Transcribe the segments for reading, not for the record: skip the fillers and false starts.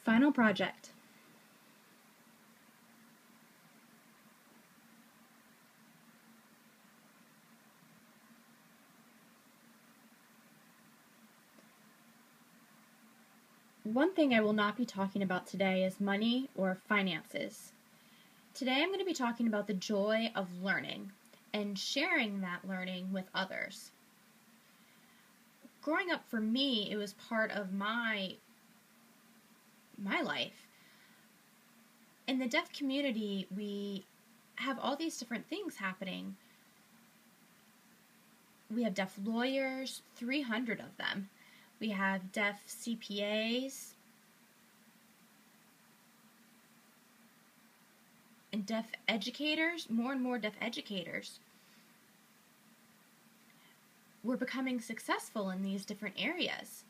Final project. One thing I will not be talking about today is money or finances. Today I'm going to be talking about the joy of learning and sharing that learning with others. Growing up for me, it was part of my life. In the deaf community, we have all these different things happening. We have deaf lawyers, 300 of them. We have deaf CPAs and deaf educators, more and more deaf educators. We're becoming successful in these different areas.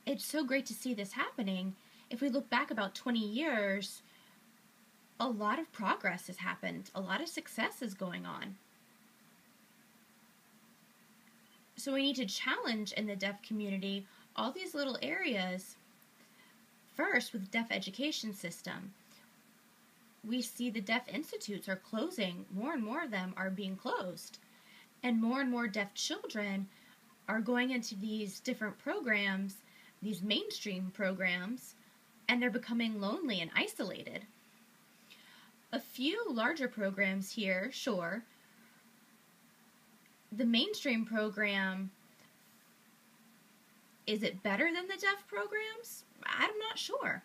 It's so great to see this happening. If we look back about 20 years, a lot of progress has happened. A lot of success is going on. So we need to challenge in the deaf community all these little areas. First, with deaf education system, we see the deaf institutes are closing. More and more of them are being closed. And more deaf children are going into these different programs, these mainstream programs, and they're becoming lonely and isolated. A few larger programs here, sure. The mainstream program, is it better than the deaf programs? I'm not sure.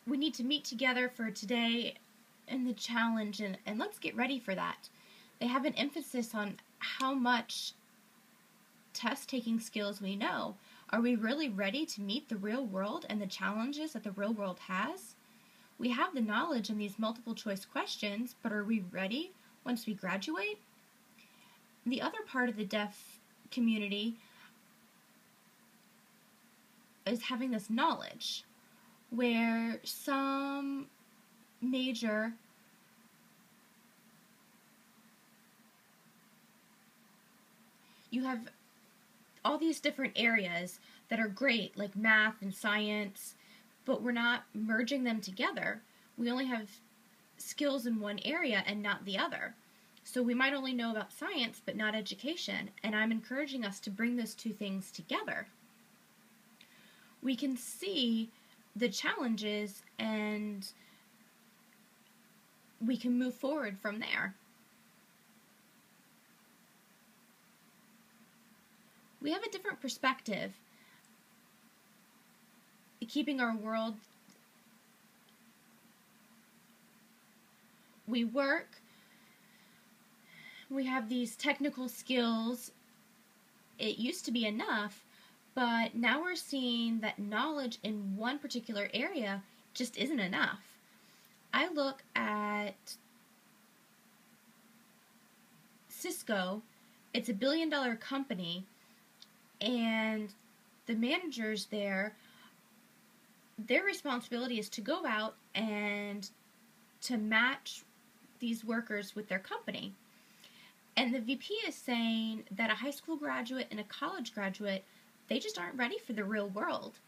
We need to meet together for today and the challenge, and let's get ready for that. They have an emphasis on how much test-taking skills we know. Are we really ready to meet the real world and the challenges that the real world has? We have the knowledge in these multiple choice questions, but are we ready once we graduate? The other part of the deaf community is having this knowledge, where some major you have all these different areas that are great, like math and science, but we're not merging them together. We only have skills in one area and not the other. So we might only know about science, but not education, and I'm encouraging us to bring those two things together. We can see the challenges and we can move forward from there. We have a different perspective, keeping our world. We work, we have these technical skills. It used to be enough, but now we're seeing that knowledge in one particular area just isn't enough. I look at Cisco. It's a billion-dollar company, and the managers there, their responsibility is to go out and to match these workers with their company. And the VP is saying that a high school graduate and a college graduate, they just aren't ready for the real world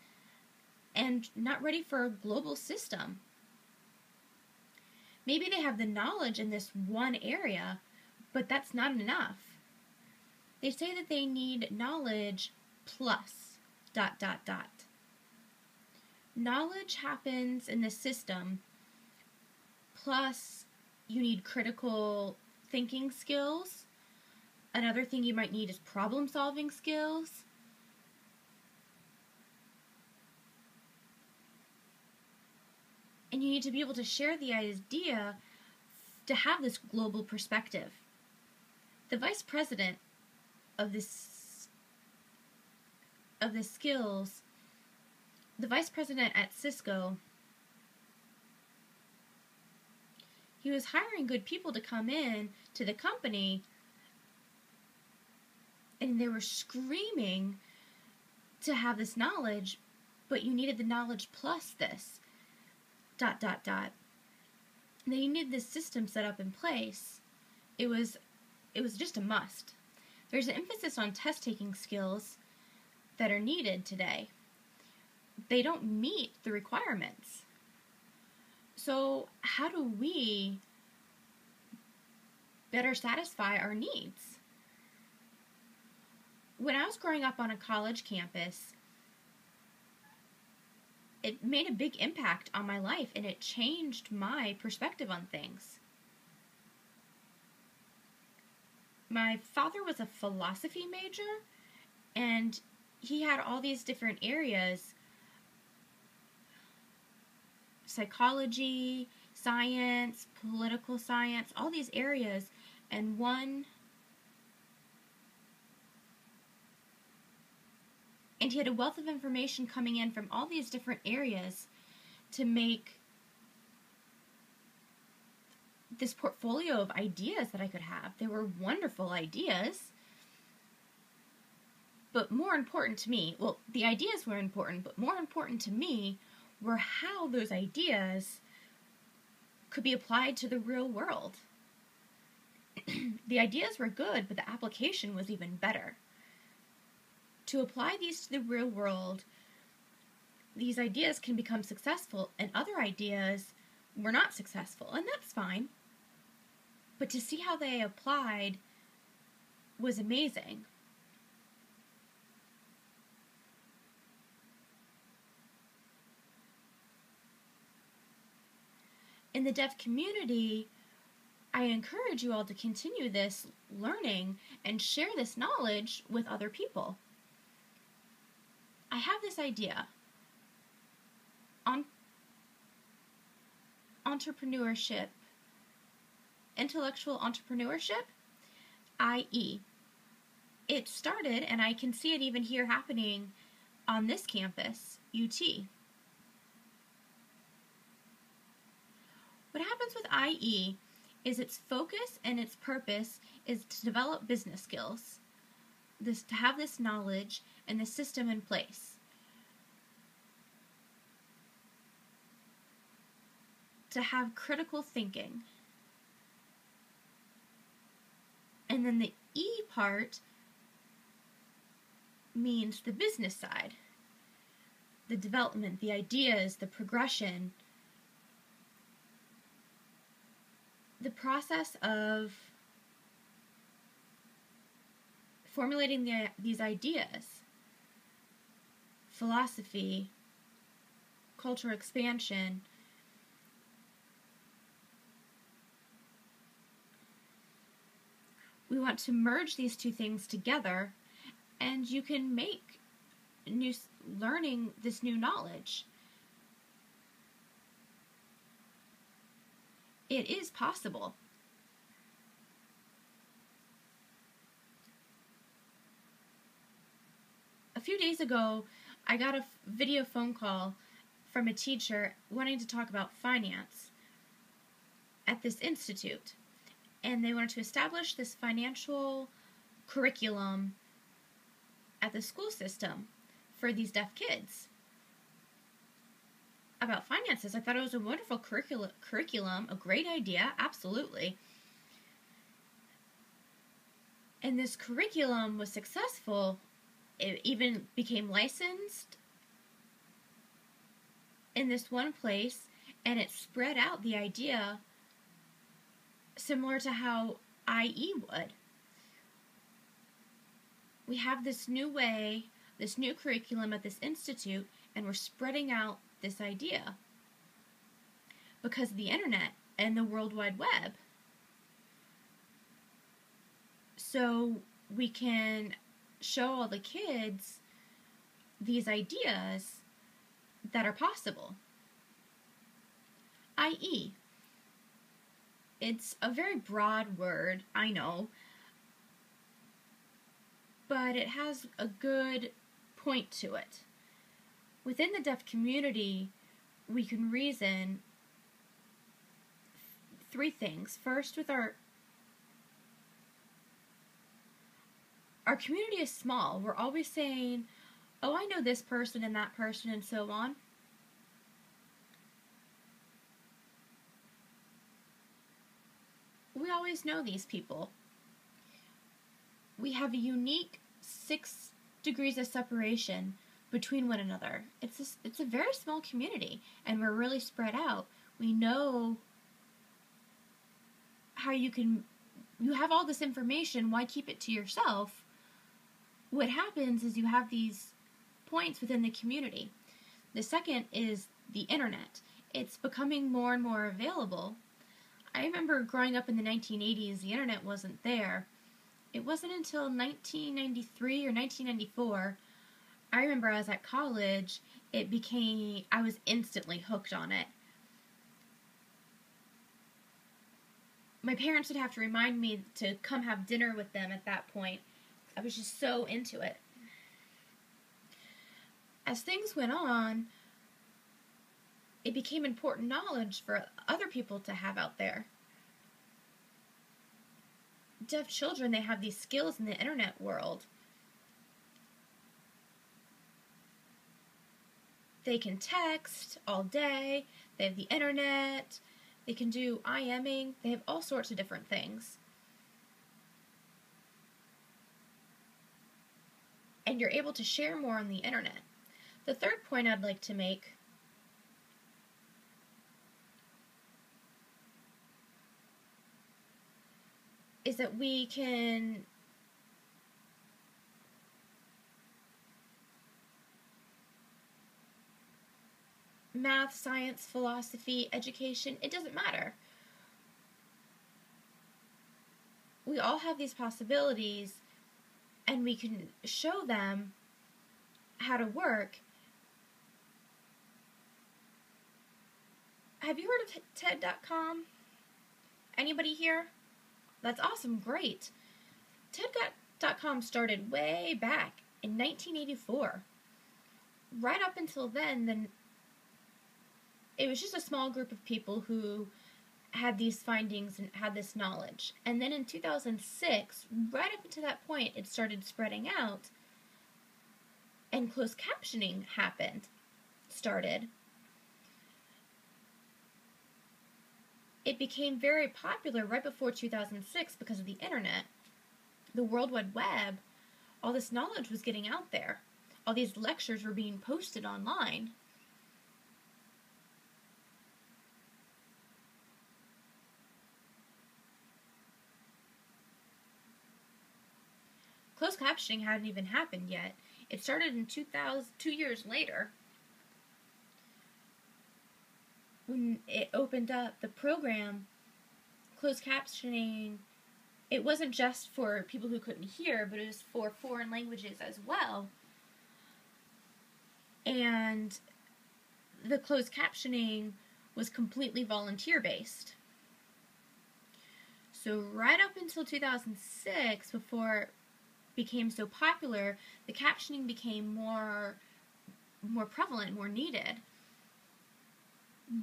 and not ready for a global system. Maybe they have the knowledge in this one area, but that's not enough. They say that they need knowledge plus ... Knowledge happens in the system, plus you need critical thinking skills. Another thing you might need is problem-solving skills. And you need to be able to share the idea to have this global perspective. The vice president of the skills, the vice president at Cisco, he was hiring good people to come in to the company, and they were screaming to have this knowledge, but you needed the knowledge plus this ... They needed this system set up in place. It was just a must. There's an emphasis on test-taking skills, that are needed today. They don't meet the requirements. So how do we better satisfy our needs? When I was growing up on a college campus, it made a big impact on my life, and it changed my perspective on things. My father was a philosophy major, and he had all these different areas: psychology, science, political science, all these areas, and he had a wealth of information coming in from all these different areas to make this portfolio of ideas that I could have. They were wonderful ideas, but more important to me, well, the ideas were important, but more important to me were how those ideas could be applied to the real world. The ideas were good, but the application was even better. To apply these to the real world, these ideas can become successful, and other ideas were not successful, and that's fine. But to see how they applied was amazing. In the deaf community, I encourage you all to continue this learning and share this knowledge with other people. I have this idea. Entrepreneurship, intellectual entrepreneurship, IE. It started, and I can see it even here happening on this campus, UT. What happens with IE is its focus and its purpose is to develop business skills, to have this knowledge and the system in place. To have critical thinking. And then the E part means the business side. The development, the ideas, the progression. The process of formulating these ideas. Philosophy, cultural expansion. We want to merge these two things together, and you can make learning this new knowledge. It is possible. A few days ago, I got a video phone call from a teacher wanting to talk about finance at this institute. And they wanted to establish this financial curriculum at the school system for these deaf kids about finances. I thought it was a wonderful curriculum, a great idea, absolutely. And this curriculum was successful. It even became licensed in this one place, and it spread out the idea similar to how IE would. We have this new way, this new curriculum at this institute, and we're spreading out this idea because of the internet and the World Wide Web. So we can show all the kids these ideas that are possible. IE. It's a very broad word, I know, but it has a good point to it. Within the deaf community, we can reason three things. First, with our community is small. We're always saying, oh, I know this person and that person and so on. We always know these people. We have a unique 6 degrees of separation between one another. It's a very small community, and we're really spread out. We know how you have all this information, why keep it to yourself? What happens is you have these points within the community. The second is the internet. It's becoming more and more available. I remember growing up in the 1980s, the internet wasn't there. It wasn't until 1993 or 1994, I remember I was at college, I was instantly hooked on it. My parents would have to remind me to come have dinner with them at that point. I was just so into it. As things went on, it became important knowledge for other people to have out there. Deaf children, they have these skills in the internet world. They can text all day, they have the internet, they can do IMing, they have all sorts of different things. And you're able to share more on the internet. The third point I'd like to make is that we can math, science, philosophy, education, it doesn't matter. We all have these possibilities, and we can show them how to work. Have you heard of TED.com? Anybody here? That's awesome, great. TED.com started way back in 1984. Right up until then, it was just a small group of people who had these findings and had this knowledge. And then in 2006, right up until that point, it started spreading out, and closed captioning started. It became very popular right before 2006 because of the internet. The World Wide Web, all this knowledge was getting out there. All these lectures were being posted online. Closed captioning hadn't even happened yet. It started in 2 years later, when it opened up the program. Closed captioning, it wasn't just for people who couldn't hear, but it was for foreign languages as well. And the closed captioning was completely volunteer-based. So right up until 2006, before it became so popular, the captioning became more prevalent, more needed.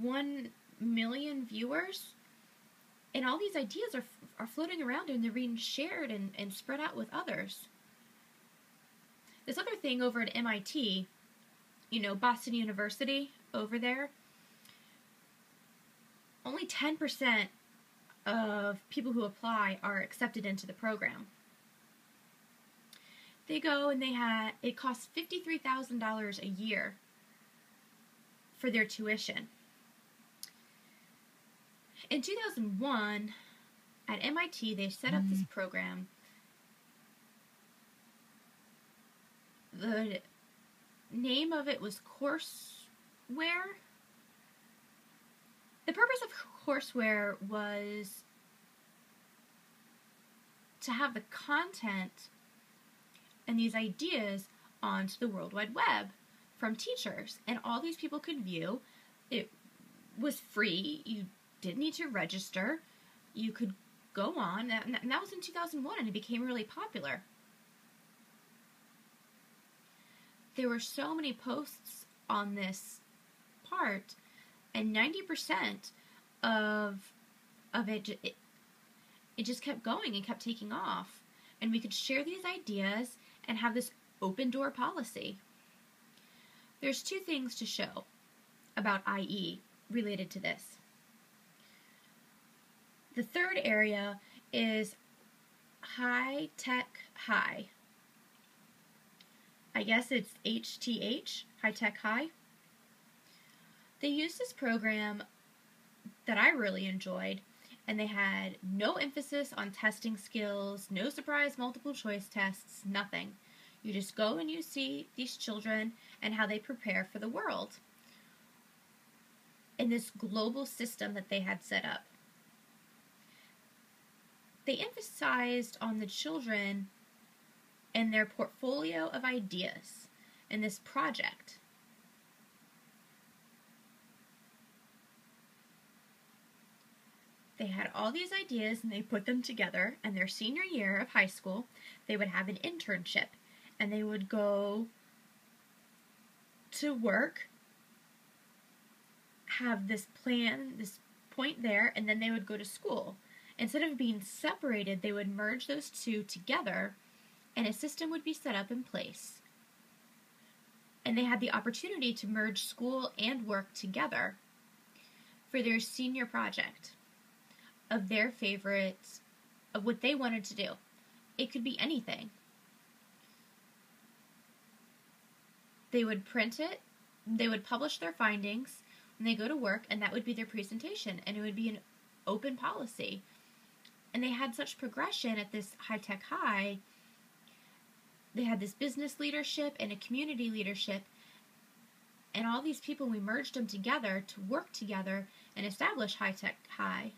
1 million viewers, and all these ideas are floating around, and they're being shared and spread out with others. This other thing over at MIT, Boston University over there, only 10% of people who apply are accepted into the program. They go and it costs $53,000 a year for their tuition. In 2001, at MIT, they set up this program. The name of it was Courseware. The purpose of Courseware was to have the content and these ideas onto the World Wide Web from teachers, and all these people could view. It was free. You didn't need to register. You could go on, and that was in 2001, and it became really popular. There were so many posts on this part, and 90% of it just kept going and kept taking off, and we could share these ideas and have this open door policy. There's 2 things to show about IE related to this. The third area is high tech high. I guess it's HTH, High Tech High. They used this program that I really enjoyed, and they had no emphasis on testing skills, no surprise multiple choice tests, nothing. You just go and you see these children and how they prepare for the world in this global system that they had set up. They emphasized on the children and their portfolio of ideas in this project. They had all these ideas and they put them together, and their senior year of high school, they would have an internship, and they would go to work, have this plan, this point there, and then they would go to school. Instead of being separated, they would merge those two together, and a system would be set up in place. And they had the opportunity to merge school and work together for their senior project of their favorites, of what they wanted to do. It could be anything. They would print it, they would publish their findings when they go to work, and that would be their presentation, and it would be an open policy. And they had such progression at this High Tech High. They had this business leadership and a community leadership, and all these people, we merged them together to work together and establish High Tech High.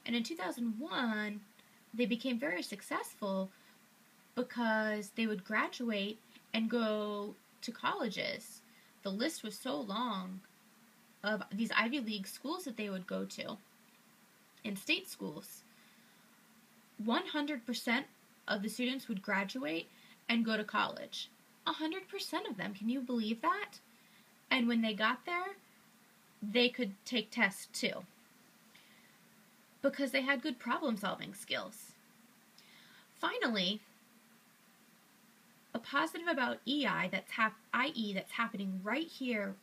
And in 2001, they became very successful because they would graduate and go to colleges. The list was so long of these Ivy League schools that they would go to, and state schools. 100% of the students would graduate and go to college. 100% of them. Can you believe that? And when they got there, they could take tests too, because they had good problem-solving skills. Finally, a positive about IE that's happening right here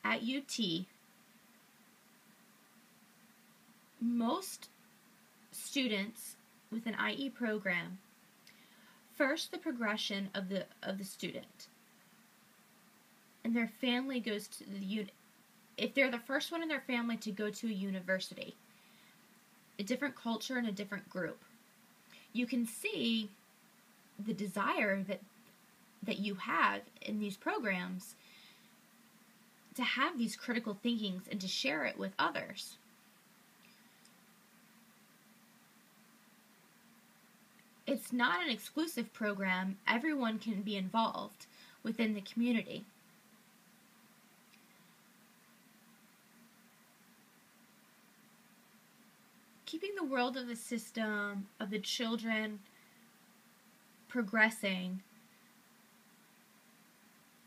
at UT. Most students with an IE program, first the progression of the student, and their family goes to if they're the first one in their family to go to a university, a different culture and a different group, you can see the desire that you have in these programs to have these critical thinkings and to share it with others. It's not an exclusive program. Everyone can be involved within the community. Keeping the world of the system, of the children progressing,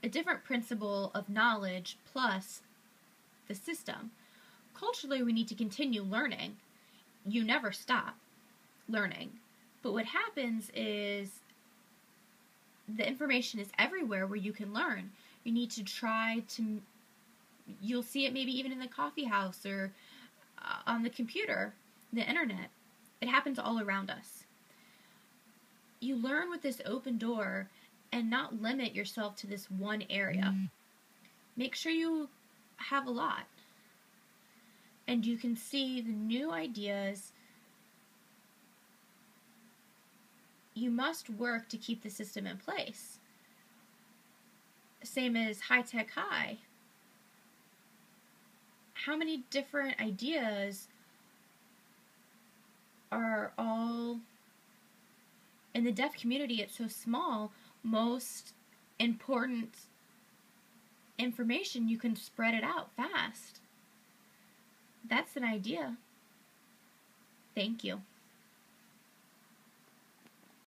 a different principle of knowledge plus the system. Culturally, we need to continue learning. You never stop learning. But what happens is the information is everywhere where you can learn. You need to try to, you'll see it maybe even in the coffee house or on the computer, the internet. It happens all around us. You learn with this open door and not limit yourself to this one area. Make sure you have a lot. And you can see the new ideas. You must work to keep the system in place. Same as High Tech High. How many different ideas are all in the deaf community? It's so small. Most important information, you can spread it out fast. That's an idea. Thank you.